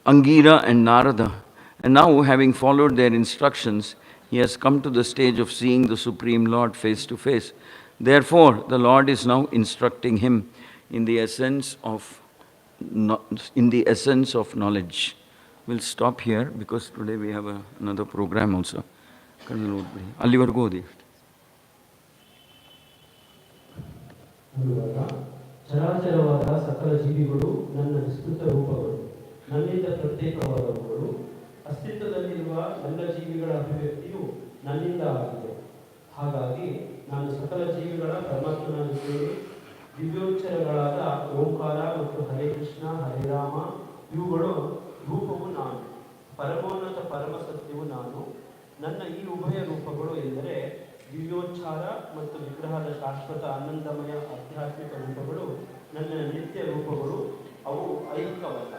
Angira and Narada. And now, having followed their instructions, he has come to the stage of seeing the Supreme Lord face to face. Therefore, the Lord is now instructing him in the essence of knowledge. We'll stop here because today we have another program also. ಅಲ್ಲಿವರೆಗೂ ಓದಿ. ಚರಾಚರವಾದ ಸಕಲ ಜೀವಿಗಳು ನನ್ನ ವಿಸ್ತೃತ ರೂಪಗಳು, ನನ್ನಿಂದ ಪ್ರತ್ಯೇಕವಾದವುಗಳು. ಅಸ್ತಿತ್ವದಲ್ಲಿರುವ ಎಲ್ಲ ಜೀವಿಗಳ ಅಭಿವ್ಯಕ್ತಿಯು ನನ್ನಿಂದ ಆಗಿದೆ. ಹಾಗಾಗಿ ನಾನು ಸಕಲ ಜೀವಿಗಳ ಪರಮಾತ್ಮನಾಗಿದ್ದೇನೆ. ದಿವ್ಯೋಚ್ಚರಗಳಾದ ಓಂಕಾರ ಮತ್ತು ಹರೇ ಕೃಷ್ಣ ಹರೇ ರಾಮ ಇವುಗಳು ರೂಪವು ನಾನು, ಪರಮೋನ್ನತ ಪರಮ ಸತ್ಯವು ನಾನು. ನನ್ನ ಈ ಉಭಯ ರೂಪಗಳು ಎಂದರೆ ದಿವ್ಯೋಚ್ಚಾರ ಮತ್ತು ವಿಗ್ರಹದ ಶಾಶ್ವತ ಆನಂದಮಯ ಆಧ್ಯಾತ್ಮಿಕ ರೂಪಗಳು ನನ್ನ ನಿತ್ಯ ರೂಪಗಳು. ಅವು ಐಹಿಕವಲ್ಲ.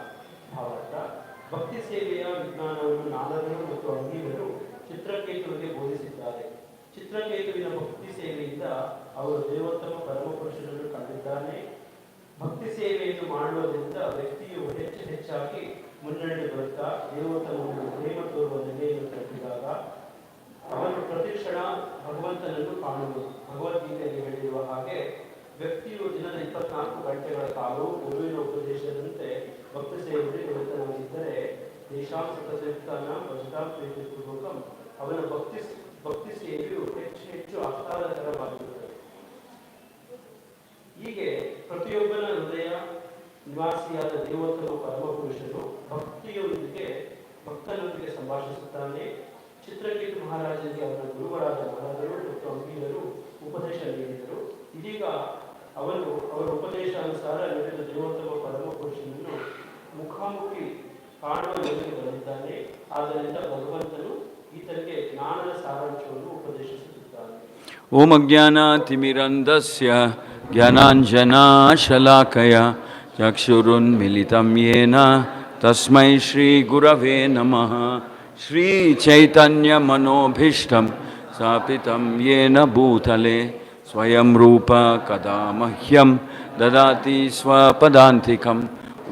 ಭಾವಾರ್ಥ: ಭಕ್ತಿ ಸೇವೆಯ ವಿಜ್ಞಾನವನ್ನು ನಾರದರು ಮತ್ತು ಅಂಗೀರರು ಚಿತ್ರಕೇತುವಿಗೆ ಬೋಧಿಸಿದ್ದಾರೆ. ಚಿತ್ರಕೇತುವಿನ ಭಕ್ತಿ ಸೇವೆಯಿಂದ ಅವರು ದೇವೋತ್ತಮ ಪರಮಪುರುಷರನ್ನು ಕಂಡಿದ್ದಾನೆ. ಭಕ್ತಿ ಸೇವೆಯನ್ನು ಮಾಡುವುದರಿಂದ ವ್ಯಕ್ತಿಯು ಹೆಚ್ಚಾಗಿ ಮುನ್ನಡೆದು ಬರುತ್ತಾ ದೇವೋತ್ತಮವನ್ನು ಪ್ರೇಮ ತೋರುವ ನೆಲೆಯನ್ನು ತಲುಪಿದಾಗ ಅವನು ಪ್ರತಿಕ್ಷಣ ಭಗವಂತನನ್ನು ಕಾಣುವುದು. ಭಗವದ್ಗೀತೆಯಲ್ಲಿ ಹೇಳಿರುವ ಹಾಗೆ ವ್ಯಕ್ತಿಯು ದಿನದ 24 ಗಂಟೆಗಳ ಕಾಲವು ಗುರುವಿನ ಉಪದೇಶದಂತೆ ಭಕ್ತಿ ಸೇವೆಯಲ್ಲಿ ನಿರತನಾಗಿದ್ದರೆ ದೇಶಾಂ ಸತಸಯುಕ್ತಾನ ಭಜತಾಂ ಪ್ರೀತಿಪೂರ್ವಕಂ ಅವನ ಭಕ್ತಿ ಸೇವೆಯು ಹೆಚ್ಚು ಆಹ್ಲಾದಕರವಾಗಿರುತ್ತದೆ. ಹೀಗೆ ಪ್ರತಿಯೊಬ್ಬನ ಹೃದಯ ನಿವಾಸಿಯಾದ ದೇವೋತ್ತಮ ಪರಮಪುರುಷನು ಭಕ್ತನೊಂದಿಗೆ ಸಂಭಾಷಿಸುತ್ತಾನೆ. ಚಿತ್ರಕೇತು ಮಹಾರಾಜನಿಗೆ ಅವನ ಗುರುಗಳಾದ ನಾರದರು ಮತ್ತು ಅಂಗೀರರು ಉಪದೇಶ ನೀಡಿದರು. ಇದೀಗ ಅವರ ಉಪದೇಶಾನುಸಾರ ನಡೆದ ದೇವೋತ್ತಮ ಪರಮಪುರುಷನನ್ನು ಮುಖಾಮುಖಿ ಕಾಣುವ ಯೋಜನೆ ಬಂದಿದ್ದಾನೆ. ಆದ್ದರಿಂದ ಭಗವಂತನು ಈತನಿಗೆ ಜ್ಞಾನದ ಸಾರಾಂಶವನ್ನು ಉಪದೇಶಿಸುತ್ತಿದ್ದಾನೆ. ಓಂ ಅಜ್ಞಾನತಿಮಿರಂಧಸ್ಯ ಜ್ಞಾನಾಂಜನಶಲಾಕಯ ಚಕ್ಷುರುನ್ಮಿಲಿತಂ ಯೇನ ತಸ್ಮೈ ಶ್ರೀ ಗುರವೇ ನಮಃ. ಶ್ರೀ ಚೈತನ್ಯ ಮನೋಭೀಷ್ಟಂ ಸ್ಥಾಪಿತಂ ಯೇನ ಭೂತಲೆ ಸ್ವಯಂ ರೂಪ ಕದಾ ಮಹ್ಯಂ ದದಾತಿ ಸ್ವಪದಾಂತಿಕಂ.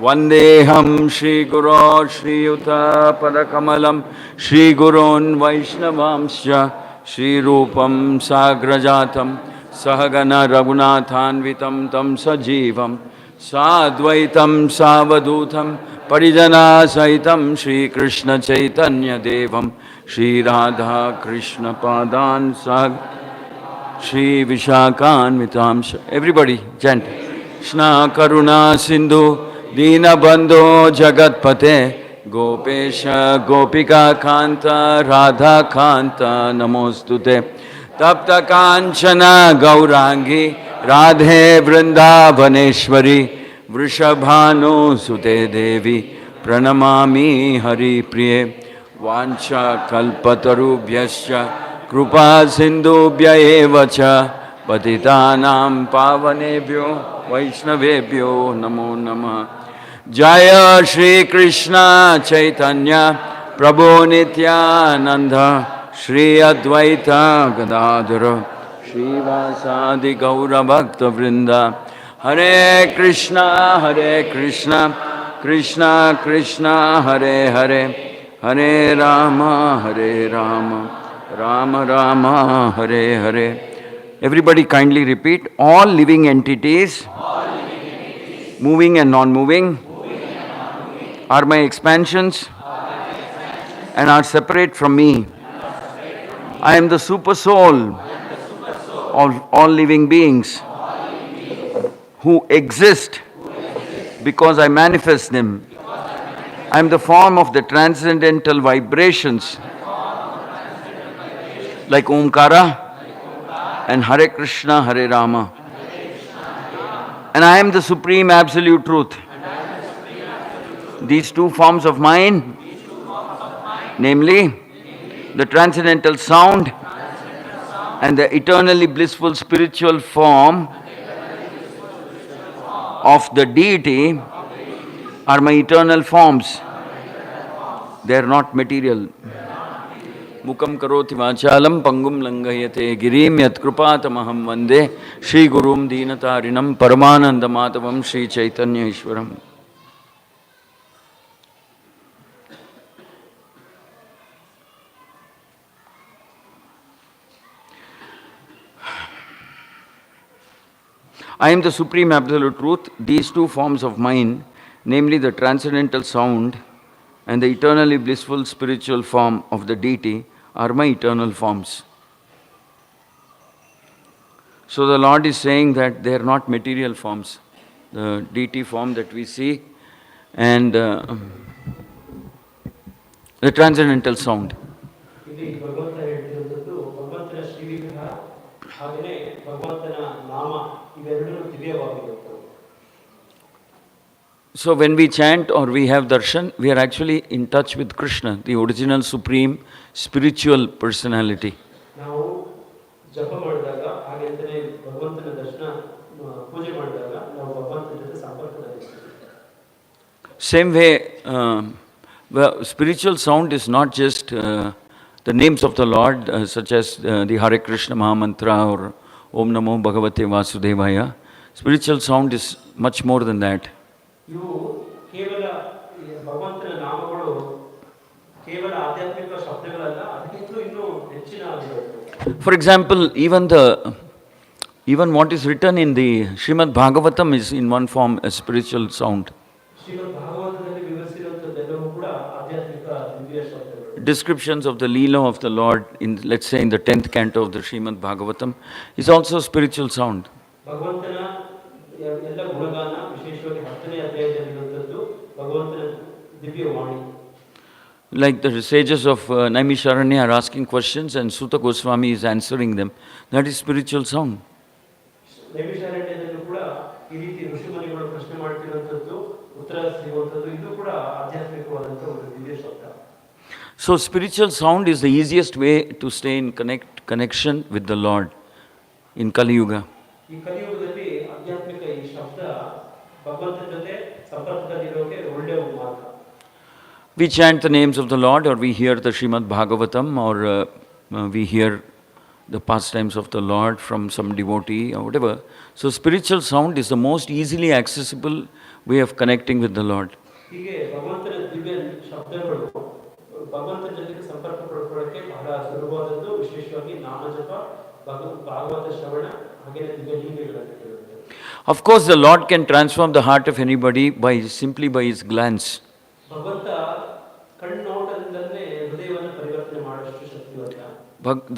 ವಂದೇಹಂ ಶ್ರೀಗುರೋ ಶ್ರೀಯುತಪದಕಮಲಂ ಶ್ರೀಗುರೋನ್ ವೈಷ್ಣವಾಂಶ್ಚ ಶ್ರೀರೂಪಂ ಸಾಗ್ರಜಾತಂ ಸಹಗಣ ರಘುನಾಥಾನ್ವಿತಂ ತಂ ಸಜೀವಂ ಸಾದ್ವೈತಂ ಸಾವಧೂತಂ ಪರಿಜನಾ ಸಹಿತಂ ಶ್ರೀಕೃಷ್ಣ ಚೈತನ್ಯ ದೇವಂ ಶ್ರೀರಾಧಾ ಕೃಷ್ಣ ಪಾದಾನ್ ಸಹ ಶ್ರೀ ವಿಶಾಖಾನ್ವಿತಾಂಶ. Everybody chant. ಕೃಷ್ಣ ಕರುಣಾ ಸಿಂಧು ದೀನಬಂಧೋ ಜಗತ್ಪತೆ ಗೋಪೇಶ ಗೋಪಿಕಾ ಕಾಂತ ರಾಧಾ ಕಾಂತ ನಮೋಸ್ತುತೆ. ತಪ್ತ ಕಾಂಚನ ಗೌರಾಂಗಿ ರಾಧೆ ವೃಂದಾವನೇಶ್ವರಿ ವೃಷಭಾನುಸುತೆ ದೇವಿ ಪ್ರಣಮಾಮಿ ಹರಿಪ್ರಿಯೆ. ವಾಂಛಾ ಕಲ್ಪತರುಭ್ಯಶ್ಚ ಕೃಪಾ ಸಿಂಧುಭ್ಯ ಏವ ಚ ಪತಿತಾನಾಂ ಪಾವನೇಭ್ಯೋ ವೈಷ್ಣವೇಭ್ಯೋ ನಮೋ ನಮಃ. ಜಯ ಶ್ರೀ ಕೃಷ್ಣ ಚೈತನ್ಯ ಪ್ರಭು ನಿತ್ಯಾನಂದ ಶ್ರೀ ಅದ್ವೈತ ಗದಾಧರ ಶ್ರೀವಾಸಾದಿ ಗೌರಭಕ್ತವೃಂದ. ಹರೇ ಕೃಷ್ಣ ಕೃಷ್ಣ ಕೃಷ್ಣ ಹರೇ ಹರೇ ಹರೇ ರಾಮ ರಾಮ ರಾಮ ಹರೇ ಹರೇ. Everybody kindly repeat. All living entities, moving and non-moving, are my expansions and are separate from me. I am the super soul of all living beings who exist because I manifest them. I am the form of the transcendental vibrations like Omkara and Hare Krishna, Hare Rama. And I am the supreme absolute truth. These two forms of mine, namely the transcendental sound and the eternally blissful spiritual form of the deity, are my eternal forms. They are not material. Mukam karoti vachalam pangum langayate girim yat kripatamaham vande Shri Gurum Deenatarinam Paramananda Matavam Shri Chaitanya Ishwaram. I am the Supreme Absolute Truth. These two forms of mine, namely the transcendental sound and the eternally blissful spiritual form of the deity, are my eternal forms. So the Lord is saying that they are not material forms. The deity form that we see and the transcendental sound. ಇಲ್ಲಿ ಭಗವಂತ ಹೇಳ್ತಿರುವಂಥದ್ದು ಭಗವಂತನ ಶ್ರೀವಿಗ್ರಹ ಹಾಗೆಯೇ ಭಗವಂತನ ನಾಮ ಇವೆರಡೂ ದಿವ್ಯವಾಗಿರುತ್ತವೆ. So when we chant or we have darshan, we are actually in touch with Krishna, the original supreme spiritual personality. ನಾವು ಜಪ ಮಾಡಿದಾಗ ಹಾಗೆಂತಲೇ ಭಗವಂತನ ದರ್ಶನ ಪೂಜೆ ಮಾಡಿದಾಗ ನಾವು ಭಗವಂತನ ಜೊತೆ ಸಂಪರ್ಕದಲ್ಲಿರ್ತೀವಿ. Same way, spiritual sound is not just the names of the Lord, such as the Hare Krishna Mahamantra or Om Namo Bhagavate Vasudevaya. Spiritual sound is much more than that. ಇವು ಕೇವಲ ಭಗವಂತನ ನಾಮಗಳು ಕೇವಲ ಆಧ್ಯಾತ್ಮಿಕ ಶಬ್ದಗಳಲ್ಲ, ಅದಕ್ಕಿಂತಲೂ ಇನ್ನೂ ಹೆಚ್ಚಿನ ಆಗಿರುತ್ತೆ. For example, even what is written in the Srimad Bhagvatam is in one form a spiritual sound. ಶ್ರೀಮದ್ ಭಾಗವತದಲ್ಲಿ ವಿವರಿಸಿರುವಂಥದ್ದೆಲ್ಲವೂ ಕೂಡ ಆಧ್ಯಾತ್ಮಿಕ ದಿವ್ಯ ಶಬ್ದಗಳು. Descriptions of the Leela of the Lord, in let's say in the 10th canto of the Srimad Bhagavatam, is also spiritual sound. ಭಗವಂತನ ಎಲ್ಲ ಗುಣಗಾನ ವಿಶೇಷವಾಗಿ 10ನೇ ಅಧ್ಯಾಯದಲ್ಲಿರುವಂಥದ್ದು ಭಗವಂತನ ದಿವ್ಯ ವಾಣಿ. Like the sages of Naimisharanya are asking questions and Sutta Goswami is answering them. That is spiritual sound. ನೈಮಿಷಾರಣ್ಯದಲ್ಲೂ ಕೂಡ ಈ ರೀತಿ ಋಷಿಮುನಿಗಳು ಪ್ರಶ್ನೆ ಮಾಡ್ತಿರುವಂಥದ್ದು ಉತ್ತರ ಸಿಗುವಂಥದ್ದು ಇದು ಕೂಡ ಆಧ್ಯಾತ್ಮಿಕವಾದಂಥ ಒಂದು ದಿವ್ಯ ಶಬ್ದ. So spiritual sound is the easiest way to stay in connection with the Lord in Kali Yuga. ಈ ಕಲಿಯುಗದಲ್ಲಿ ಆಧ್ಯಾತ್ಮಿಕ ಈ ಶಬ್ದ ಭಗವಂತನ ಜೊತೆ ಸಂಪರ್ಕದಲ್ಲಿರೋಕೆ ಒಳ್ಳೆಯ ಮಾರ್ಗ. We chant the names of the Lord, or we hear the Srimad Bhagavatam, or we hear the pastimes of the Lord from some devotee or whatever. So spiritual sound is the most easily accessible way of connecting with the Lord. ಹೀಗೆ ಭಗವಂತನ ದಿವ್ಯ ಶಬ್ದಗಳು ಭಗವಂತನ ಜೊತೆಗೆ ಸಂಪರ್ಕ ಪಡ್ಕೊಳ್ಳೋಕೆ ಬಹಳ ಸುಲಭವಾದದ್ದು, ವಿಶೇಷವಾಗಿ ನಾಮಜಪ, ಭಾಗವತ ಶ್ರವಣ ಹಾಗೆ ದಿವ್ಯ ಲೀಲೆಗಳನ್ನು ಕೇಳುತ್ತೆ. Of course, the Lord can transform the heart of anybody simply by His glance. ಭಗವಂತ ಕಣ್ಣೋಟದಿಂದಲೇ ಹೃದಯವನ್ನು ಪರಿವರ್ತನೆ ಮಾಡುವಷ್ಟು ಶಕ್ತಿವಂತ.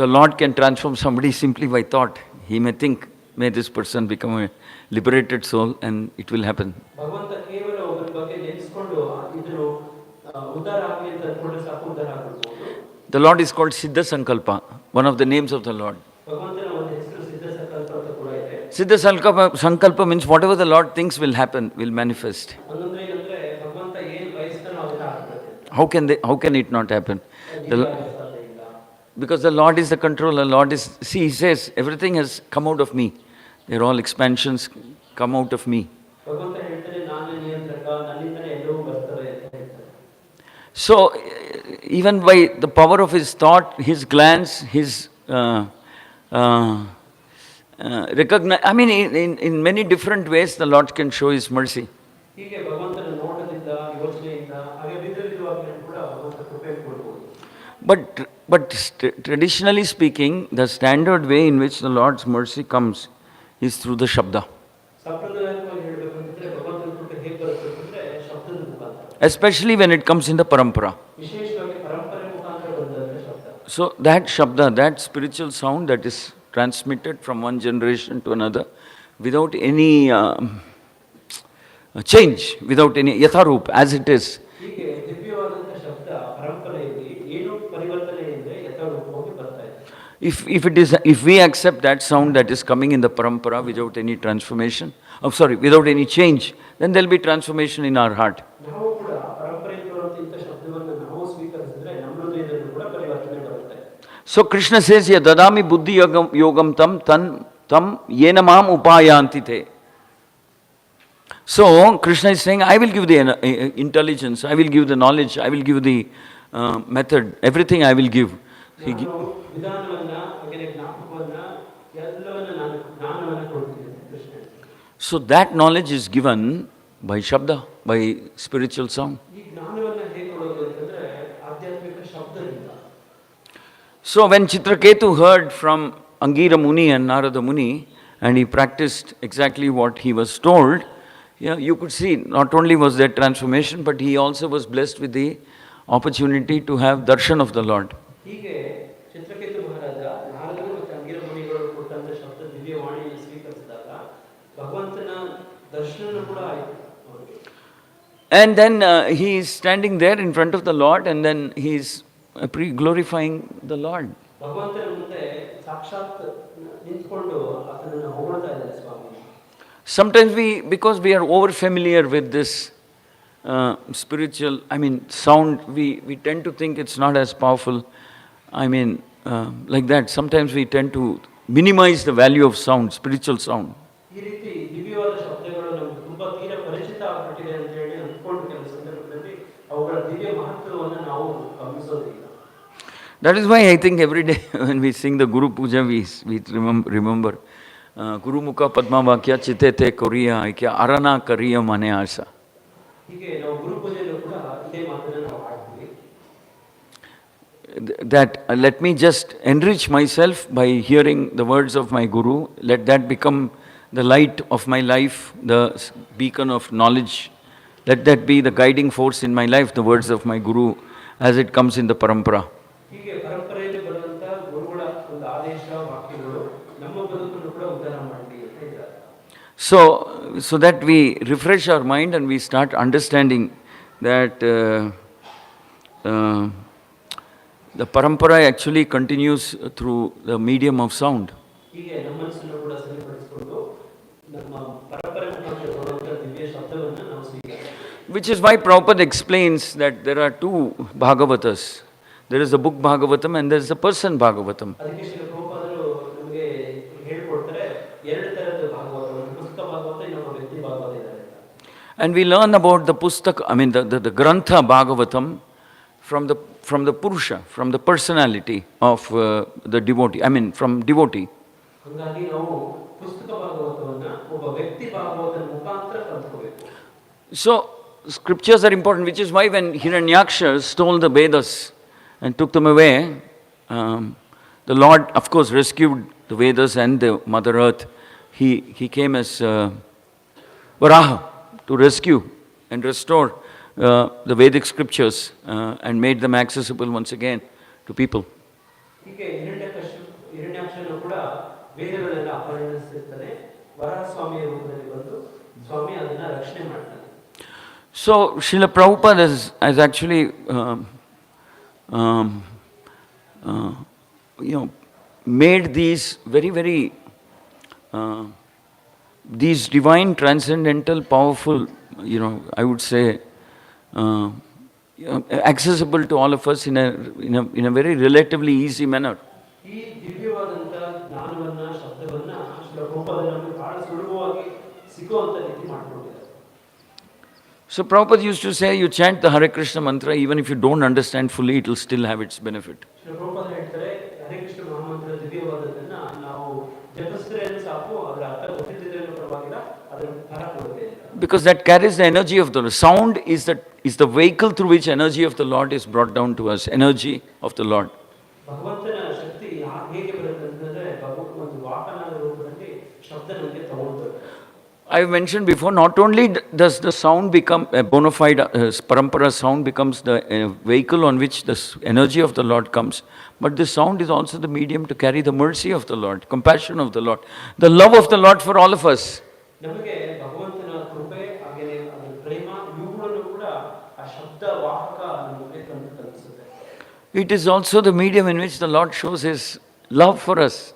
The Lord can transform somebody simply by thought. He may think, may this person become a liberated soul, and it will happen. ಭಗವಂತ ಕೇವಲ ಒಬ್ಬರ ಬಗ್ಗೆ ನೆನೆಸಿಕೊಂಡು ಇದನ್ನು ಉದ್ಧಾರ ಆಗಲಿ ಅಂತ ಅಂದ್ಕೊಂಡ್ರೆ ಸಾಕು, ಉದ್ಧಾರ ಆಗಬಹುದು. The Lord is called Siddha Sankalpa, one of the names of the Lord. ಭಗವಂತನ ಒಂದು ಹೆಸರು ಸಿದ್ಧ ಸಂಕಲ್ಪ ಅಂತ ಕೂಡ ಇದೆ. Siddha Sankalpa means whatever the Lord thinks will happen, will manifest. ಅನ್ನಂದ್ರೆ ಏನಂದ್ರೆ ಭಗವಂತ ಏನು ಬಯಸ್ತಾನೋ ಅದನ್ನ ಆಗ್ತದೆ. How can it not happen? Because the Lord is the controller. Lord is, see, He says, everything has come out of me. They're all expansions come out of me. ಭಗವಂತ ಹೇಳ್ತಾನೆ, ನಾನು ನಿಯಂತ್ರಕ, ನನ್ನಿಂದಲೇ ಎಲ್ಲವೂ ಬರ್ತವೆ ಅಂತ ಹೇಳ್ತಾನೆ. So, even by the power of His thought, His glance, His recognize, I mean, in many different ways, the Lord can show His mercy. ಹೀಗೆ ಭಗವಂತನ ನೋಟದಿಂದ, ಯೋಚನೆಯಿಂದ, ಹಾಗೆ ವಿಧವಾಗಿ ಕೂಡ ಭಗವಂತ ಕೃಪೆ ಕೊಡಬಹುದು. But traditionally speaking, the standard way in which the Lord's mercy comes is through the Shabda. ಸಂಪ್ರದಾಯವಾಗಿ ಹೇಳಬೇಕಂದ್ರೆ ಭಗವಂತನ ಕೃಪೆ ಹೇಗೆ ಬರುತ್ತೆ ಅಂದ್ರೆ ಶಬ್ದದ ಮುಖಾಂತರ. Especially when it comes in the parampara. ವಿಶೇಷವಾಗಿ ಪರಂಪರೆ ಮುಖಾಂತರ ಬಂದಂತ ಶಬ್ದ. So that Shabda, that spiritual sound that is transmitted from one generation to another without any change, without any yatharup, as it is. ಹೀಗೆ ದಿವ್ಯವಾದಂತ ಶಬ್ದ ಪರಂಪರೆಯಲ್ಲಿ ಏನು ಪರಿವರ್ತನೆ ಇದೆ ಯಥಾರೂಪವಾಗಿ ಬರ್ತಾ ಇದೆ. If we accept that sound that is coming in the parampara without any transformation, without any change, then there will be transformation in our heart. ನಾವು ಕೂಡ ಪರಂಪರೆಯಲ್ಲಿ ಬರುವಂತ ಶಬ್ದವನ್ನು ನಾವು ಸ್ವೀಕರಿಸಿದ್ರೆ ನಮ್ಮ ಹೃದಯದಲ್ಲೂ ಕೂಡ ಪರಿವರ್ತನೆ ಬರುತ್ತೆ. So Krishna says here, dadami buddhi yogam tam yena mam upayanti te. So Krishna is saying, I will give the intelligence, I will give the knowledge, I will give the method, everything I will give. So that knowledge is given by Shabda, by spiritual sound. So when Chitraketu heard from Angira Muni and Narada Muni and he practiced exactly what he was told, you could see not only was there transformation, but he also was blessed with the opportunity to have darshan of the Lord. And then he is standing there in front of the Lord, and then he is pre-glorifying the Lord. Sometimes because we are over familiar with this spiritual, sound, we tend to think it's not as powerful. Like that, sometimes we tend to minimize the value of sound, spiritual sound. That is why I think every day when we sing the Guru Puja, we remember Guru Mukha Padma Vakya Chitete Koriya Aikya Arana Kariya Mane Asa. That let me just enrich myself by hearing the words of my Guru. Let that become the light of my life, the beacon of knowledge. Let that be the guiding force in my life, the words of my Guru, as it comes in the parampara. So that we refresh our mind and we start understanding that the parampara actually continues through the medium of sound. Which is why Prabhupada explains that there are two Bhagavatas. There is the book Bhagavatam and there is the person Bhagavatam. And we learn about the Pustaka, the Grantha Bhagavatam from the Purusha, from the personality of the devotee, from devotee. So, scriptures are important, which is why when Hiranyaksha stole the Vedas and took them away, the Lord, of course, rescued the Vedas and the Mother Earth. He came as Varaha to rescue and restore the Vedic scriptures and made them accessible once again to people. So, Srila Prabhupada has actually made these very, very these divine, transcendental, powerful, I would say, accessible to all of us in a very relatively easy manner. So Prabhupada used to say, you chant the Hare Krishna mantra, even if you don't understand fully, it will still have its benefit. Because that carries the energy of the Lord. Sound is the vehicle through which energy of the Lord is brought down to us. Energy of the Lord. I've mentioned before, not only does the sound become a bona fide, parampara sound becomes the vehicle on which the energy of the Lord comes, but the sound is also the medium to carry the mercy of the Lord, compassion of the Lord, the love of the Lord for all of us. It is also the medium in which the Lord shows His love for us.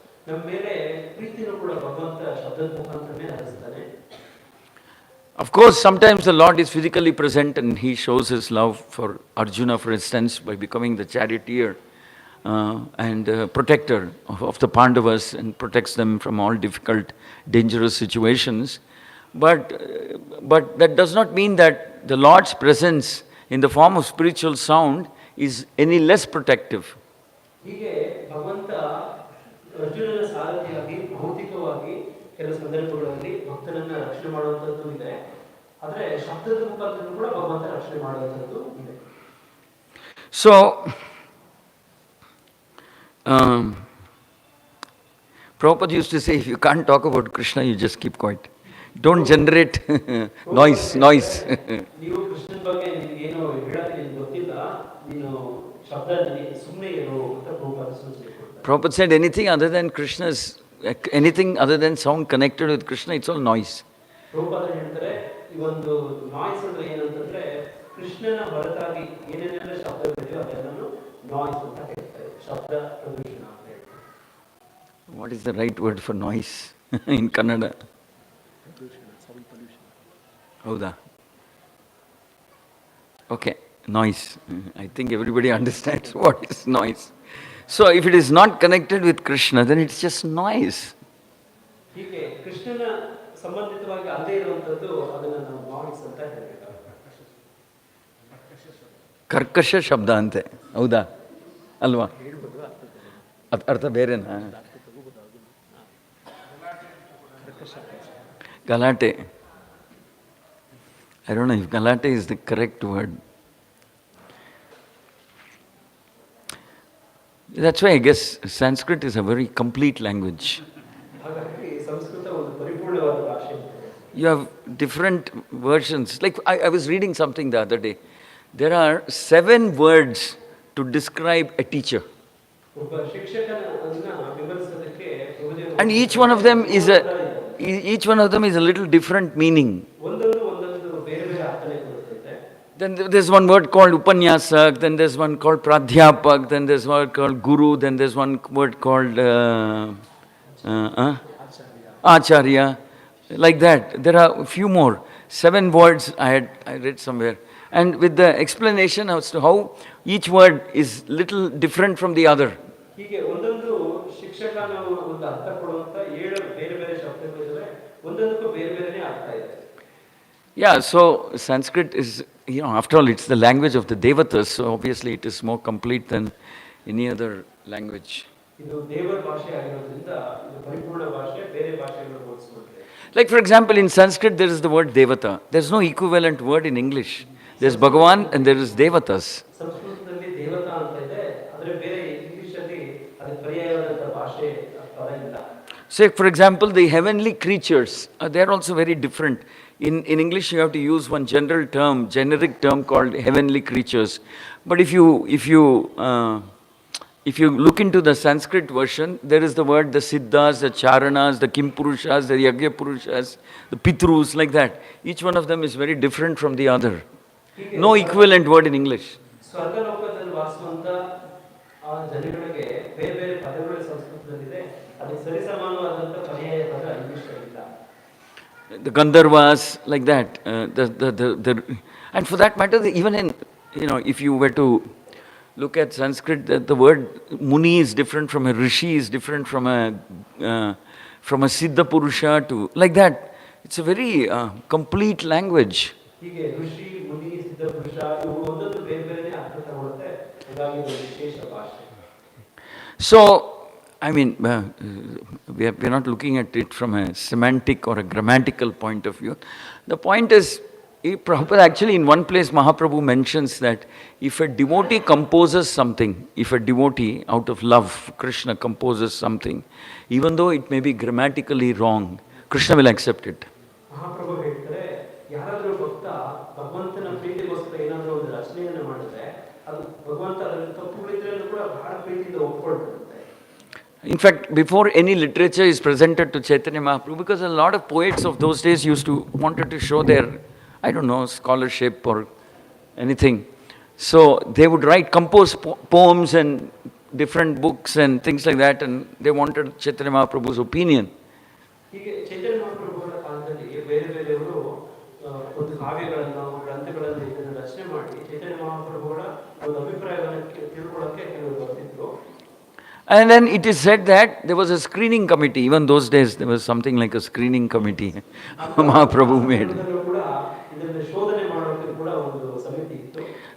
Of course, sometimes the Lord is physically present and He shows His love for Arjuna, for instance, by becoming the charioteer and protector of the Pandavas and protects them from all difficult, dangerous situations. But that does not mean that the Lord's presence in the form of spiritual sound is any less protective. So, Prabhupada used to say, if you can't talk about Krishna, you just keep quiet. Don't generate noise. ನೀವು ಕೃಷ್ಣನ ಬಗ್ಗೆ ನಿಮಗೆ ಏನು ಹೇಳಕ್ಕೆ ನಿಮಗೆ ಗೊತ್ತಿಲ್ಲ, ನೀನು ಶಬ್ದ ಸುಮ್ಮನೆ ಇರು ಅಂತ ಪ್ರಭುಪಾದ ಸೂಚನೆ ಕೊಡ್ತಾರೆ. Prabhupada said anything other than Krishna's, anything other than sound connected with Krishna, it's all noise. Prabhupada ಹೇಳ್ತಾರೆ, ಈ ಒಂದು ನಾಯ್ಸ್ ಅಂದ್ರೆ ಏನಂತಂದ್ರೆ ಕೃಷ್ಣನ ಹೊರತಾಗಿ ಏನೇನೆಲ್ಲ ಶಬ್ದಗಳಿದೆಯೋ ಅದೆಲ್ಲನೂ ನಾಯ್ಸ್ ಅಂತ ಹೇಳ್ತಾರೆ, ಶಬ್ದ ಪ್ರದೂಷಣ ಅಂತ ಹೇಳ್ತಾರೆ. What is the right word for noise in Kannada? Howda? Okay, noise. I think everybody understands what is noise. So if it is not connected with Krishna, then it's just noise. ಹೀಗೆ ಕೃಷ್ಣನ ಸಂಬಂಧಿತವಾಗಿ ಅಲ್ಲೇ ಇರುವಂತದ್ದು ಅದನ್ನ ನಾವು noise ಅಂತ ಹೇಳ್ಬೇಕು. ಕರ್ಕಶ ಶಬ್ದ ಅಂತೆ, ಹೌದಾ ಅಲ್ವಾ? ಅರ್ಥ ಬೇರೆನಾ? ಗಲಾಟೆ. I don't know if galate is the correct word. That's why I guess Sanskrit is a very complete language. You have different versions. Like I was reading something the other day. There are 7 words to describe a teacher. And each one of them is a little different meaning. Then there's one word called Upanyasak, then there's one called Pradhyapak, then there's one called Guru, then there's one word called Acharya. Like that. There are a few more. 7 words I read somewhere. And with the explanation as to how each word is little different from the other. ಹೀಗೆ ಒಂದೊಂದು ಶಿಕ್ಷಕನ ಒಂದು ಅರ್ಥ ಕೊಡುವಂತ 7 ಬೇರೆ ಬೇರೆ ಶಬ್ದಗಳಿವೆ, ಒಂದೊಂದಕ್ಕೂ ಬೇರೆ ಬೇರೆನೇ ಅರ್ಥ ಇದೆ. Yeah, so Sanskrit is, after all, it's the language of the devatas, so obviously it is more complete than any other language. ಇದು ದೇವರ ಭಾಷೆ ಆಗಿರೋದ್ರಿಂದ ಇದು ಪರಿಪೂರ್ಣ ಭಾಷೆ, ಬೇರೆ ಭಾಷೆಗಳನ್ನು ಹೋಲಿಸಿಕೊಂಡ್ರೆ. Like for example, in Sanskrit there is the word devata. There's no equivalent word in English. There's Bhagavan and there is devatas. ಸಂಸ್ಕೃತದಲ್ಲಿ ದೇವತಾ ಅಂತ ಇದೆ, ಆದರೆ ಬೇರೆ ಇಂಗ್ಲಿಷ್ ಅಲ್ಲಿ ಅದಕ್ಕೆ ಪರ್ಯಾಯವಾದಂತ ಭಾಷೆ ಪದ ಇಲ್ಲ. Say for example, the heavenly creatures, they are also very different. In English, you have to use one generic term called heavenly creatures. But if you look into the Sanskrit version, there is the word the Siddhas, the Charanas, the Kimpurushas, the Yagyapurushas, the Pitrus, like that. Each one of them is very different from the other. No equivalent word in English. ಸ್ವರ್ಗಲೋಕದಲ್ಲಿ ವಾಸಿಸುವಂತ ಆ ಜನಗಳಿಗೆ ಬೇರೆ ಬೇರೆ ಪದಗಳು ಸಂಸ್ಕೃತದಲ್ಲಿದೆ, ಅದಕ್ಕೆ ಸರಿಸಮಾನವಾದಂತ ಪರ್ಯಾಯ ಪದ English ಅಲ್ಲಿ ಇಲ್ಲ. The Gandharvas, like that. And for that matter, even in, if you were to look at Sanskrit, the word Muni is different from a Rishi, is different from a Siddha Purusha to, like that. It's a very complete language. ಹೀಗೆ ಋಷಿ, ಮುನಿ, ಸಿದ್ಧ ಪುರುಷ ಇವು ಒಂದೊಂದು ಬೇರೆ ಬೇರೆನೇ ಅರ್ಥ ತಗೊಳುತ್ತೆ, ಹಾಗಾಗಿ ಒಂದು ವಿಶೇಷ ಭಾಷೆ. So, I mean, we are not looking at it from a semantic or a grammatical point of view. The point is, Prabhupada actually in one place Mahaprabhu mentions that if a devotee composes something, if a devotee out of love, Krishna composes something, even though it may be grammatically wrong, Krishna will accept it. ಮಹಾಪ್ರಭು ಹೇಳ್ತಾರೆ, ಯಾರಾದರೂ ಭಕ್ತ ಭಗವಂತನ ಪ್ರೀತಿಗೋಸ್ಕರ ಏನಾದರೂ ಒಂದು ರಚನೆಯನ್ನು ಮಾಡಿದ್ರೆ ಅದು ಭಗವಂತ ಅದರಲ್ಲಿ ತಪ್ಪುಗಳಿದ್ರೂ ಕೂಡ ಬಹಳ ಪ್ರೀತಿಯಿಂದ ಒಪ್ಪಿಕೊಳ್ತಾರೆ. In fact, before any literature is presented to Chaitanya Mahaprabhu, because a lot of poets of those days wanted to show their, scholarship or anything. So they would compose poems and different books and things like that, and they wanted Chaitanya Mahaprabhu's opinion. ಹೀಗೆ ಚೈತನ್ಯ ಮಹಾಪ್ರಭುಗಳ ಕಾಲದಲ್ಲಿ ಬೇರೆ ಬೇರೆಯವರು ಒಂದು ಕಾವ್ಯಗಳನ್ನು, ಗ್ರಂಥಗಳನ್ನು ಇದನ್ನು ರಚನೆ ಮಾಡಿ ಚೈತನ್ಯ ಮಹಾಪ್ರಭುಗಳ ಒಂದು ಅಭಿಪ್ರಾಯವನ್ನು ತಿಳ್ಕೊಳ್ಳೋಕೆ ಕೆಲವರು ಬರ್ತಿದ್ರು. And then it is said that there was a screening committee. Even those days, there was something like a screening committee Mahaprabhu made.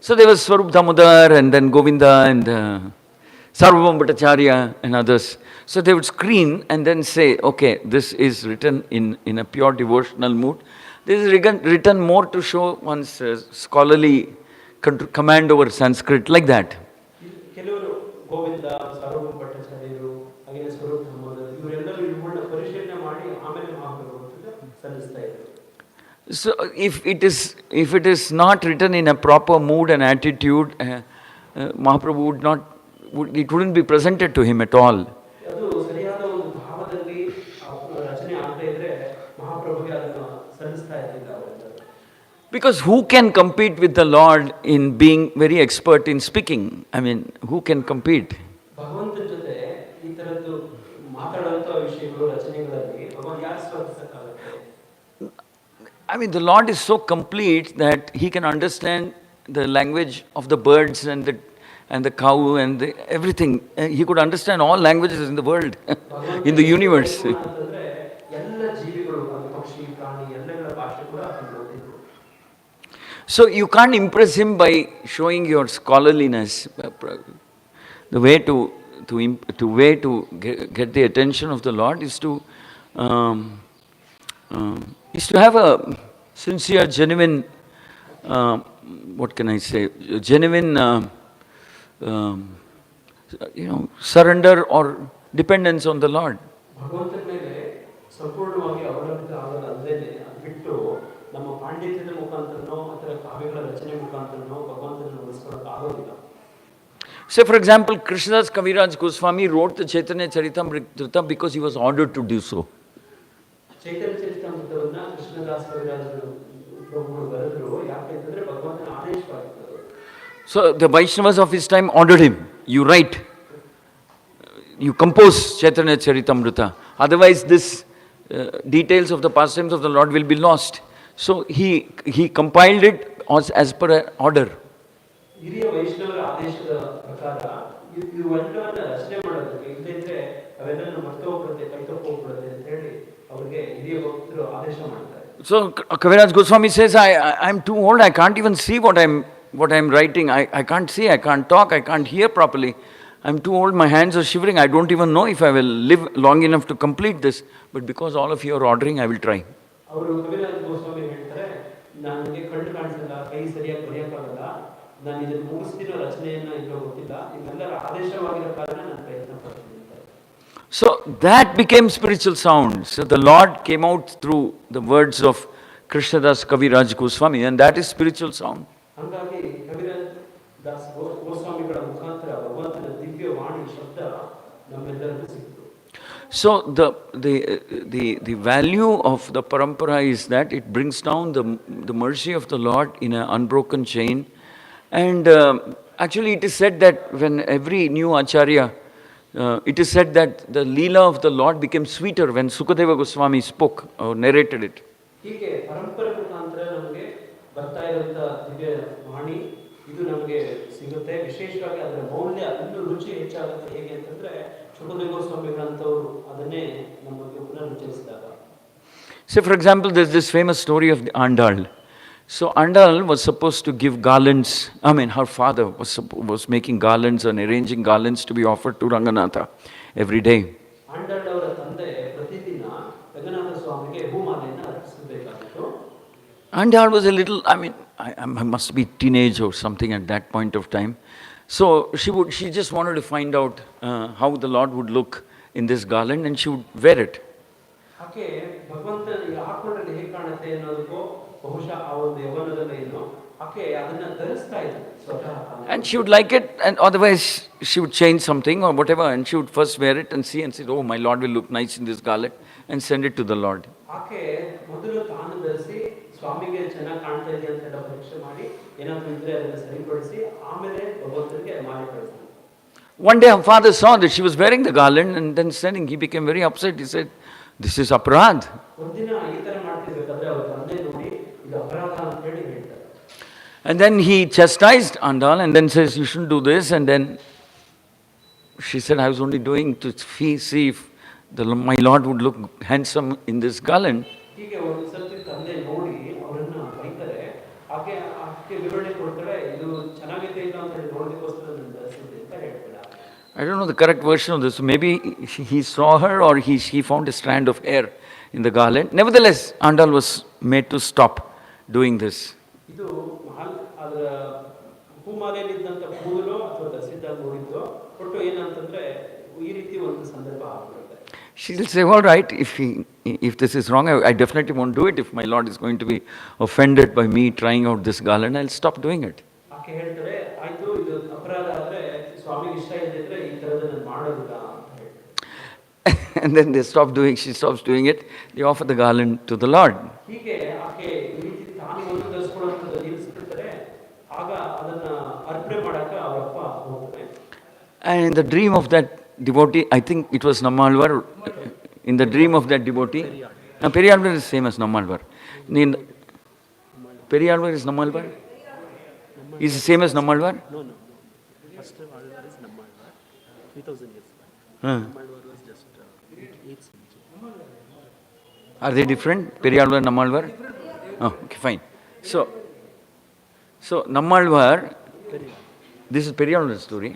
So there was Swarup Damodar and then Govinda and Sarvabhauma Bhattacharya and others. So they would screen and then say, okay, this is written in a pure devotional mood. This is written more to show one's scholarly command over Sanskrit, like that. Govinda, ಸರ್ವಭೌಮ ಭಟ್ಟಾಚಾರ್ಯರು, ಹಾಗೆ ಸ್ವರೂಪ ದಾಮೋದರ ಇವರೆಲ್ಲರೂ So if it is not written in a proper mood and attitude, Mahaprabhu it wouldn't be presented to him at all. ಅದು ಸರಿಯಾದ ಒಂದು ಭಾವದಲ್ಲಿ ರಚನೆ ಆಗ್ತಾ ಇದ್ರೆ ಮಹಾಪ್ರಭುಗೆ ಅದನ್ನು ಸಲ್ಲಿಸ್ತಾ ಇರಲಿಲ್ಲ ಅವರೆಲ್ಲರೂ. Because who can compete with the Lord in being very expert in speaking? I mean, who can compete? ಭಗವಂತನ ಜೊತೆ ಈ ತರದ್ದು ಮಾತಾಡುವಂತ ವಿಷಯಗಳು ರಚನೆಗಳಲ್ಲಿ ಭಗವಂತ ಯಾರು ಸ್ಪರ್ಧಿಸಕ್ಕಾಗುತ್ತೆ? I mean, the Lord is so complete that he can understand the language of the birds and the cow and everything. He could understand all languages in the world, in the universe. ಎಲ್ಲ ಜೀವಿಗಳು ಪಕ್ಷಿ ಪ್ರಾಣಿ ಎಲ್ಲಗಳ ಭಾಷೆ ಕೂಡ ಗೊತ್ತಿತ್ತು. So you can't impress him by showing your scholarliness. The way to get the attention of the Lord is to have a sincere, genuine, what can I say, genuine, surrender or dependence on the Lord. ಭಗವಂತನ ಮೇಲೆ ಸಂಪೂರ್ಣವಾಗಿ ಅವಲಂಬಿತ ಆಗೋದಲ್ಲದೆ ಅದು ಬಿಟ್ಟು ನಮ್ಮ ಪಾಂಡಿತ್ಯದ ಮುಖಾಂತರನೋ ಅಥವಾ ಕಾವ್ಯಗಳ ರಚನೆ ಮುಖಾಂತರನೋ ಭಗವಂತನನ್ನು ಉಳಿಸ್ಕೊಳ್ಳೋಕೆ ಆಗೋದಿಲ್ಲ. Say for example, Krishnadas Kaviraj Goswami wrote the Chaitanya Charitamrita because he was ordered to do so. ಚೈತನ್ಯ ಚರಿತಾಮೃತವನ್ನ ಕೃಷ್ಣದಾಸ್ ಕವಿರಾಜರು ಪ್ರಭುಗಳು ಬರೆದ್ರು ಯಾಕೆಂತಂದ್ರೆ ಭಗವಂತನ ಆದೇಶವಾಗಿತ್ತು. So the Vaishnavas of his time ordered him, you write, you compose Chaitanya Charitamrita, otherwise this details of the pastimes of the Lord will be lost. So he compiled it as per order. ಹಿರಿಯ ವೈಷ್ಣವರ ಆದೇಶದ ಪ್ರಕಾರ ಇವೆಲ್ಲವನ್ನ ರಚನೆ ಮಾಡೋದಕ್ಕೆ ಇಲ್ಲದಿದ್ರೆ ಅವೆಲ್ಲವನ್ನು ಮರ್ತು ಹೋಗ್ಬಿಡುತ್ತೆ, ಕೈ ತಪ್ಪು ಹೋಗ್ಬಿಡುತ್ತೆ ಅಂತ ಹೇಳಿ ಅವರಿಗೆ ಹಿರಿಯ ಭಕ್ತರು ಆದೇಶ ಮಾಡ್ತಾರೆ. So Kaviraj Goswami says, I'm too old, I can't even see what I'm writing. I can't see, I can't talk, I can't hear properly. I'm too old, my hands are shivering, I don't even know if I will live long enough to complete this. But because all of you are ordering, I will try. ಅವರು ಕವಿರಾಜ ಗೋಸ್ವಾಮಿ ಹೇಳ್ತಾರೆ, ನನಗೆ ಕಣ್ಣು ಕಾಣಿಸಲ್ಲ, ಕೈ ಸರಿಯಾಗಿ ಬರೆಯೋಕ್ಕಾಗಲ್ಲ, ನಾನು ಇದನ್ನು ಮುಗಿಸ್ತಿರೋ ರಚನೆಯನ್ನ ಇನ್ನೂ ಗೊತ್ತಿಲ್ಲ, ಇದೆಲ್ಲರ ಆದೇಶವಾಗಿರೋ ಕಾರಣ ನಾನು ಪ್ರಯತ್ನ ಪಡ್ತೀನಿ. So that became spiritual sound. So the Lord came out through the words of Krishnadas Kaviraj Goswami, and that is spiritual sound. ಹಾಗಾಗಿ ಕವಿರಾಜ ದಾಸ್ ಗೋಸ್ವಾಮಿಗಳ ಮುಖಾಂತರ ಭಗವಂತನ ದಿವ್ಯ ವಾಣಿ ಶಬ್ದ ನಮ್ಮೆಲ್ಲರಿಗೂ ಸಿಕ್ತು. So the value of the parampara is that it brings down the mercy of the Lord in an unbroken chain. And actually it is said that when every new acharya, it is said that the Leela of the Lord became sweeter when Sukadeva Goswami spoke or narrated it. ಹೀಗೆ ಪರಂಪರೆ ಮುಖಾಂತರ ನಮಗೆ ಬರ್ತಾ ಇರುವಂತ ದಿವ್ಯ ವಾಣಿ ಇದು ನಮಗೆ ಸಿಗುತ್ತೆ. ವಿಶೇಷವಾಗಿ ಅದರ ಮೌಲ್ಯ ಇನ್ನೂ ರುಚಿ ಹೆಚ್ಚಾಗುತ್ತೆ. ಹೇಗೆ ಅಂತಂದ್ರೆ ಸುಕದೇವ ಗೋಸ್ವಾಮಿಗಳಂತವರು ಅದನ್ನೇ ನಮಗೆ ಪುನರುಚ್ಚರಿಸಿದಾಗ. Say for example, there's this famous story of the Andal. So Andal was supposed to give garlands. I mean, her father was making garlands and arranging garlands to be offered to Ranganatha every day. Andal ಅವರ ತಂದೆ ಪ್ರತಿದಿನ ರಂಗನಾಥ ಸ್ವಾಮಿಗೆ ಹೂಮಾಲೆಯನ್ನು ಅರ್ಪಿಸಬೇಕಾಗಿತ್ತು. Andal was a little, I must be teenage or something at that point of time. So she just wanted to find out how the Lord would look in this garland, and she would wear it. ಆಕೆ ಭಗವಂತ ಹಾಕೊಂಡ್ರೆ ಹೇಗೆ ಕಾಣುತ್ತೆ ಅನ್ನೋದಕ್ಕೂ ಬಹುಶಃ ಆ ಒಂದು ಯೌವನದಲ್ಲಿ ಏನು ಆಕೆ ಅದನ್ನ ಧರಿಸ್ತಾ ಇದ್ಲು ಸ್ವತಃ. And she would like it, and otherwise she would change something or whatever, and she would first wear it and see and say, oh, my Lord will look nice in this garland, and send it to the Lord. ಆಕೆ ಮೊದಲು ತಾನು ಧರಿಸಿ ಸ್ವಾಮಿಗೆ ಚೆನ್ನಾಗಿ ಕಾಣ್ತಾ ಇದೆ ಅಂತ ಪರೀಕ್ಷೆ ಮಾಡಿ ಏನಾದ್ರು ಇದ್ರೆ ಅದನ್ನ ಸರಿಪಡಿಸಿ ಆಮೇಲೆ ಭಗವಂತನಿಗೆ ಮಾಲೆ ಕಳಿಸ್ತಾನೆ. One day her father saw that she was wearing the garland and then sending. He became very upset. He said, this is aparad. ಒಂದಿನ ಈ ತರ ಮಾಡ್ತಿರ್ಬೇಕಾದ್ರೆ ಅವ್ರ ತಂದೆ ನೋಡಿ ಇದು ಅಪರಾಧ ಅಂತ ಹೇಳಿ ಹೇಳ್ತಾರೆ. And then he chastised Andal and then says, you shouldn't do this. And then she said, I was only doing to see if my Lord would look handsome in this garland. ಹೀಗೆ ಒಂದು ಸರ್ತಿ ತಂದೆ ನೋಡಿ ಅವರನ್ನ ಬೈತಾರೆ. ಆಕೆ ವಿವರಣೆ ಕೊಡ್ತಾರೆ, ಇದು ಚೆನ್ನಾಗಿದೆ ಇಲ್ಲ ಅಂತ ಹೇಳಿ ನೋಡೋದಕ್ಕೋಸ್ಕರ ನಾನು ಧರಿಸಿದ್ದೆ ಅಂತ ಹೇಳ್ತಾರೆ. I don't know the correct version of this. Maybe he saw her or he found a strand of hair in the garland. Nevertheless, Andal was made to stop doing this. ಇದು ಅದರ ಹೂಮಾಲೆಯಲ್ಲಿದ್ದಂಥ ಕೂದಲು ಅಥವಾ ಧರಿಸಿದ್ದಾಗ ನೋಡಿದ್ದು ಒಟ್ಟು ಏನಂತಂದ್ರೆ ಈ ರೀತಿ ಒಂದು ಸಂದರ್ಭ ಆಗ್ಬಿಡುತ್ತೆ. She'll say, all right, if this is wrong, I definitely won't do it. If my Lord is going to be offended by me trying out this garland, I'll stop doing it. ಆಕೆ ಹೇಳ್ತಾರೆ, ಆಯ್ತು ಇದು ಅಪರಾಧ ಆದ್ರೆ ಸ್ವಾಮಿಗೆ ಇಷ್ಟ ಇಲ್ಲದಿದ್ರೆ ಈ ತರದ್ದು ನಾನು ಮಾಡೋದಿಲ್ಲ ಅಂತ ಹೇಳ್ತಾರೆ. And then she stops doing it, they offer the garland to the Lord. ಹೀಗೆ ಆಕೆ ಈ ರೀತಿ ತಾನು ಒಂದು ಧರಿಸ್ಕೊಳ್ಳೋದು ನಿಲ್ಲಿಸ್ಬಿಡ್ತಾರೆ. ಆಗ ಅದನ್ನ ಅರ್ಪಣೆ ಮಾಡಕ್ಕೆ ಅವರಪ್ಪ ಹೋಗ್ತಾರೆ. And in the dream of that devotee, I think it was Nammalvar, in the dream of that devotee, Periyalvar is same as Nammalvar. Periyalvar is Nammalvar? Is the same as Nammalvar? No. First Alvar is Nammalvar, 3000 years back. Nammalvar was just 8th century. Are they different? Periyalvar, Nammalvar? Oh, okay, fine. So Nammalvar, this is Periyalvar's story.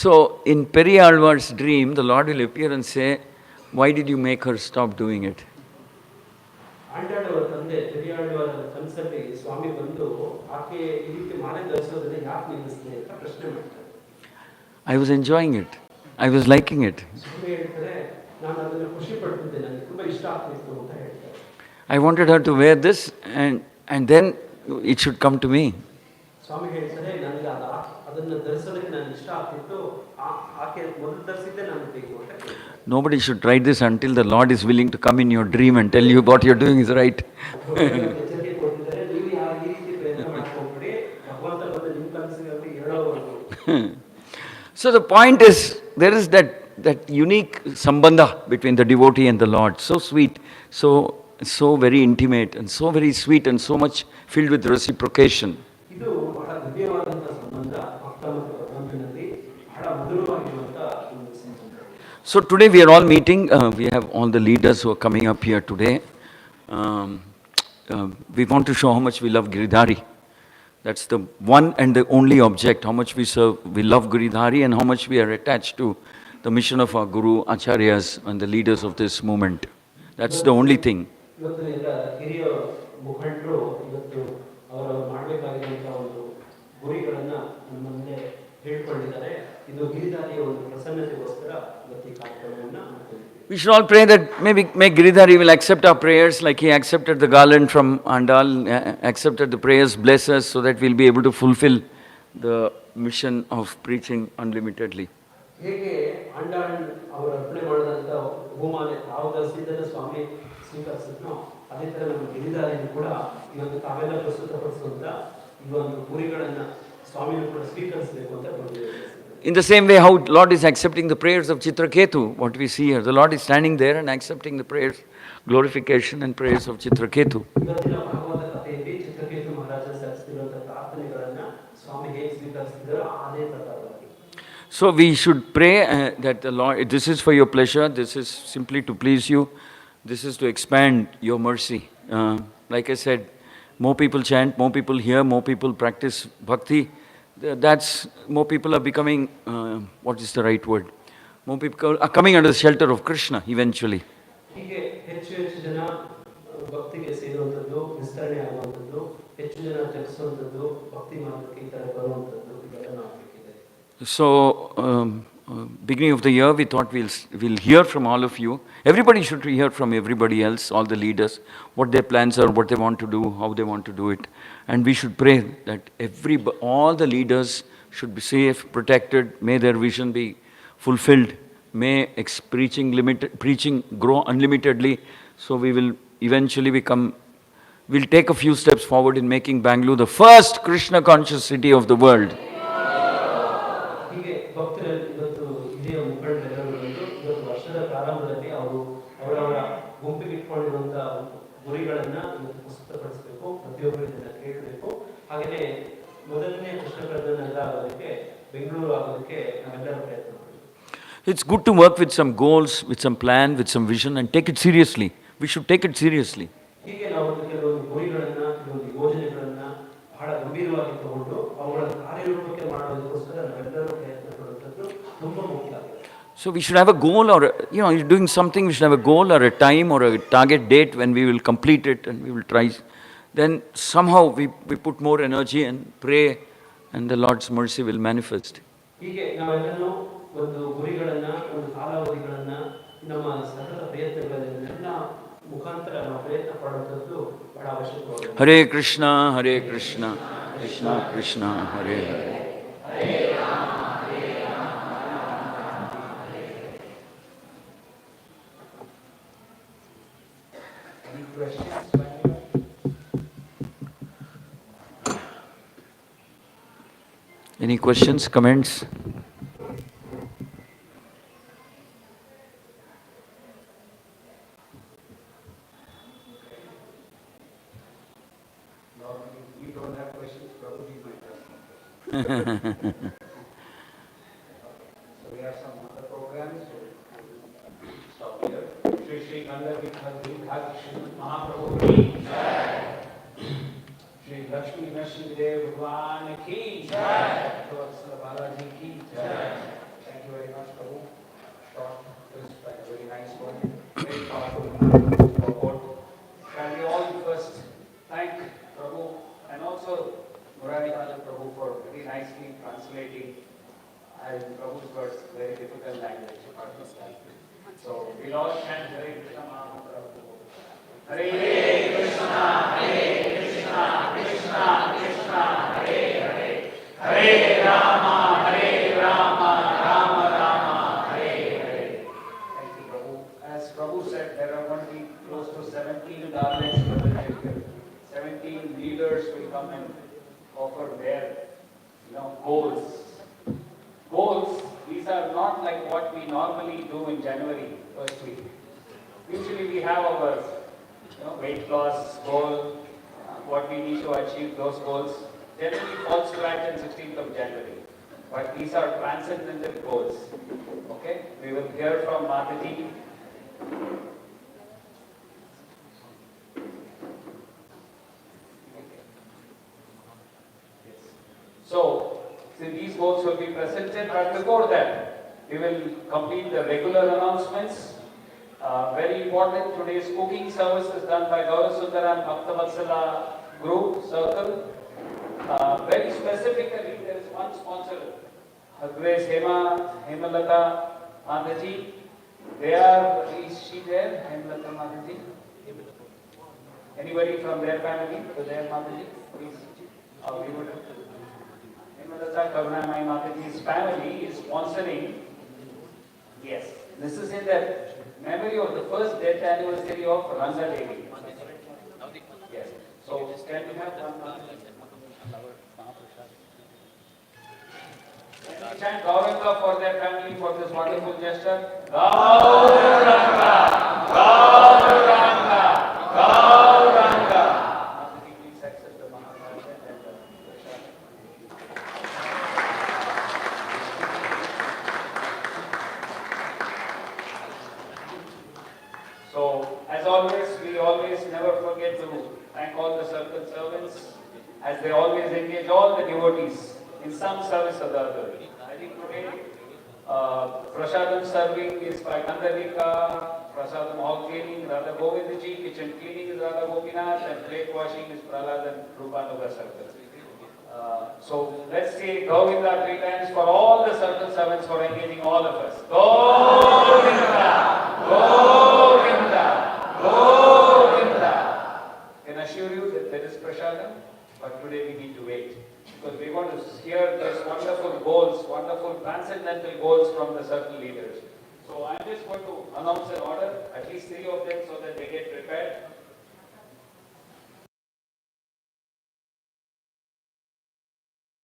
So in Periyalvar's dream, the Lord will appear and say, why did you make her stop doing it? ಆಂಡಾಡವರ ತಂದೆ ಪೆರಿಯಾಳ್ವಾರ ಕನಸಲ್ಲಿ ಸ್ವಾಮಿ ಬಂದು ಆಕೆ ಈ ರೀತಿ ಮಾಲೆ ಧರಿಸೋದನ್ನ ಯಾಕೆ ನಿಲ್ಲಿಸಿದೆ ಅಂತ ಪ್ರಶ್ನೆ ಮಾಡ್ತಾರೆ. I was enjoying it. I was liking it. ಸ್ವಾಮಿ ಹೇಳ್ತಾರೆ, ನಾನು ಅದನ್ನ ಖುಷಿ ಪಡ್ತಿದ್ದೆ, ನನಗೆ ತುಂಬಾ ಇಷ್ಟ ಆಗ್ತಿತ್ತು ಅಂತ ಹೇಳ್ತಾರೆ. I wanted her to wear this and then it should come to me. ಸ್ವಾಮಿ ಹೇಳ್ತಾರೆ, ನನಗೆ ಅದನ್ನ ಧರಿಸೋದಕ್ಕೆ ನನಗೆ ಇಷ್ಟ ಆಗ್ತಿತ್ತು, ಆಕೆ ಮೊದಲು ಧರಿಸಿದ್ದೆ ನನಗೆ ಬೇಕು ಅಂತ ಹೇಳ್ತಾರೆ. Nobody should try this until the Lord is willing to come in your dream and tell you what you're doing is right. So the point is, there is that unique sambandha between the devotee and the Lord. So sweet, so very intimate and so very sweet and so much filled with reciprocation. So today we are all meeting, we have all the leaders who are coming up here today. We want to show how much we love Giridhari. That's the one and the only object, how much we love Giridhari and how much we are attached to the mission of our Guru, Acharyas and the leaders of this movement. That's the only thing. We should all pray that maybe Giridhari will accept our prayers like he accepted the garland from Andal, accepted the prayers, bless us so that we'll be able to fulfill the mission of preaching unlimitedly. ಹೇಗೆ ಅಂಡಾಳ್ ಅವರು ಅರ್ಪಣೆ ಮಾಡಿದಂಥ ಹೂಮಾಲೆ ತಾವು ಧರಿಸಿದ್ದನ್ನು ಸ್ವಾಮಿ ಸ್ವೀಕರಿಸಿದ್ನೋ ಅದೇ ಥರ ನಮ್ಮ ಗಿರಿಧಾರಿಯನ್ನು ಕೂಡ ಇವತ್ತು ತಾವೆಲ್ಲ ಪ್ರಸ್ತುತಪಡಿಸುವಂಥ ಈ ಒಂದು ಗುರಿಗಳನ್ನು ಸ್ವಾಮಿಯು ಕೂಡ ಸ್ವೀಕರಿಸಬೇಕು ಅಂತ ಬಂದಿದೆ. In the same way how Lord is accepting the prayers of Chitraketu, what we see here, the Lord is standing there and accepting the prayers, glorification and prayers of Chitraketu. ಇವತ್ತಿನ ಭಾಗವತ ಕಥೆಯಲ್ಲಿ ಚಿತ್ರಕೇತು ಮಹಾರಾಜ ಸಲ್ಲಿಸಿರುವಂಥ ಪ್ರಾರ್ಥನೆಗಳನ್ನು ಸ್ವಾಮಿ ಹೇಗೆ ಸ್ವೀಕರಿಸಿದ್ರು ಅದೇ ಪ್ರಕಾರವಾಗಿ. So we should pray that the Lord, this is for your pleasure, this is simply to please you, this is to expand your mercy. Like I said, more people chant, more people hear, more people practice bhakti. That's more people are becoming, what is the right word? More people are coming under the shelter of Krishna eventually. ಹೀಗೆ ಹೆಚ್ಚು ಜನ ಭಕ್ತಿಗೆ ಸೇರುವಂಥದ್ದು, ವಿಸ್ತರಣೆ ಆಗುವಂಥದ್ದು, ಹೆಚ್ಚು ಜನ ಜಪಿಸುವಂಥದ್ದು, ಭಕ್ತಿ ಮಾರ್ಗಕ್ಕೆ ಈ ಥರ ಬರುವಂಥದ್ದು ಇದೆಲ್ಲ ಆಗಬೇಕಿದೆ. So, beginning of the year, we thought we'll hear from all of you. Everybody should hear from everybody else, all the leaders, what their plans are, what they want to do, how they want to do it. And we should pray that all the leaders should be safe, protected, may their vision be fulfilled, may preaching grow unlimitedly, so we will eventually we'll take a few steps forward in making Bengaluru the first Krishna conscious city of the world. ಭಕ್ತರಲ್ಲಿ ಇವತ್ತು ಹಿರಿಯ ಮುಖಂಡರೆಲ್ಲರೂ ಇವತ್ತು ವರ್ಷದ ಪ್ರಾರಂಭದಲ್ಲಿ ಅವರವರ ಗುಂಪಿಗೆ ಇಟ್ಕೊಂಡಿರುವಂಥ ಗುರಿಗಳನ್ನು ಇವತ್ತು ಪ್ರಸ್ತುತಪಡಿಸಬೇಕು, ಪ್ರತಿಯೊಬ್ಬರು ಇದನ್ನು ಕೇಳಬೇಕು. ಹಾಗೆಯೇ ಮೊದಲನೇ ಕೃಷ್ಣ ಪ್ರಜ್ಞೆಲ್ಲ ಆಗೋದಕ್ಕೆ, ಬೆಂಗಳೂರು ಆಗೋದಕ್ಕೆ ನಾವೆಲ್ಲರೂ ಪ್ರಯತ್ನ ಮಾಡಬೇಕು. It's good to work with some goals, with some plan, with some vision and take it seriously. We should take it seriously. ಹೀಗೆ ನಾವು ಕೆಲವೊಂದು ಗುರಿಗಳನ್ನು, ಕೆಲವೊಂದು ಯೋಜನೆಗಳನ್ನು ಬಹಳ ಗಂಭೀರವಾಗಿ ತಗೊಂಡು ಅವುಗಳನ್ನು ಕಾರ್ಯರೂಪಕ್ಕೆ ಮಾಡೋದಕ್ಕೋಸ್ಕರ ನಾವೆಲ್ಲರೂ ಪ್ರಯತ್ನ ಪಡುವಂಥದ್ದು ತುಂಬ ಮುಖ್ಯ. So we should have a goal, or you're doing something, we should have a goal or a time or a target date when we will complete it and we will try. Then somehow we put more energy and pray and the Lord's mercy will manifest. ಹೀಗೆ ನಾವೆಲ್ಲರೂ ಒಂದು ಗುರಿಗಳನ್ನು, ಒಂದು ಕಾಲಾವಧಿಗಳನ್ನು ನಮ್ಮ ಸತತ ಪ್ರಯತ್ನಗಳಲ್ಲಿ ನನ್ನ ಮುಖಾಂತರ ನಾವು ಪ್ರಯತ್ನ ಪಡುವಂಥದ್ದು ಬಹಳ ಅವಶ್ಯಕವಾಗಿದೆ. Hare Krishna, Krishna Krishna, Hare Hare. Any questions? Any questions, comments? We don't have questions, probably might have. So we have some other programs, so we'll stop here. Sri Sri Gandharvika Giridhari Mahaprabhu ki jai. Sri Lakshmi Bhagwan ki jai. Vatsala Balaji ki jai. Thank you very much, Prabhu. Short, crisp, and very nice one. Very powerful. Can we all first thank Prabhu and also Murarikala Prabhu for very nicely translating Prabhu's words, very difficult language. So we'll all chant Hare Krishna Mahaprabhu. Hare Krishna, Krishna Krishna, Hare Hare. Hare Rama, Rama Rama, Hare Hare. Thank you, Prabhu. As Prabhu said, there are going to be close to 17 darlings represented here. 17 leaders will come and offer their, goals. Goals, these are not like what we normally do in January, first week. Usually we have our, weight loss goal, what we need to achieve, those goals. Generally falls flat on 16th of January. But these are transcendental goals. Okay? We will hear from Mataji. So these goals will be presented, but before that, we will complete the regular announcements. Very important, today's cooking service is done by Gaura Sundaram Bhaktavatsala Group Circle. Very specifically, there is one sponsor, Grace Hemalata Mataji. Is she there, Hemalata Mataji? Anybody from their family, to their Mataji? Please. We would Hemalata Karunamai Mataji's family is sponsoring. Yes, this is in the memory of the first death anniversary of Ranga Devi. Yes. So can we have one? Can we chant Gauranga for their family for this wonderful gesture? Gauranga, Gauranga, Gauranga. Mataji, please accept the Mahaprabhu and the prasad. So, as always, we always never forget to thank all the circle servants as they always engage all the devotees in some service or the other. I think today, Prasadam serving is by Gandharvika, Prasadam hall cleaning, Radha Govindji, kitchen cleaning is Radha Gopinath, and plate washing is Prahlad and Rupanuga circle. So let's say Govinda 3 times for all the circle servants for engaging all of us. Govinda! Govinda! Govinda! I can assure you that there is prasadam, but today we need to wait. Because we want to hear these wonderful goals, wonderful transcendental goals from the circle leaders. So I'm just going to announce an order, at least 3 of them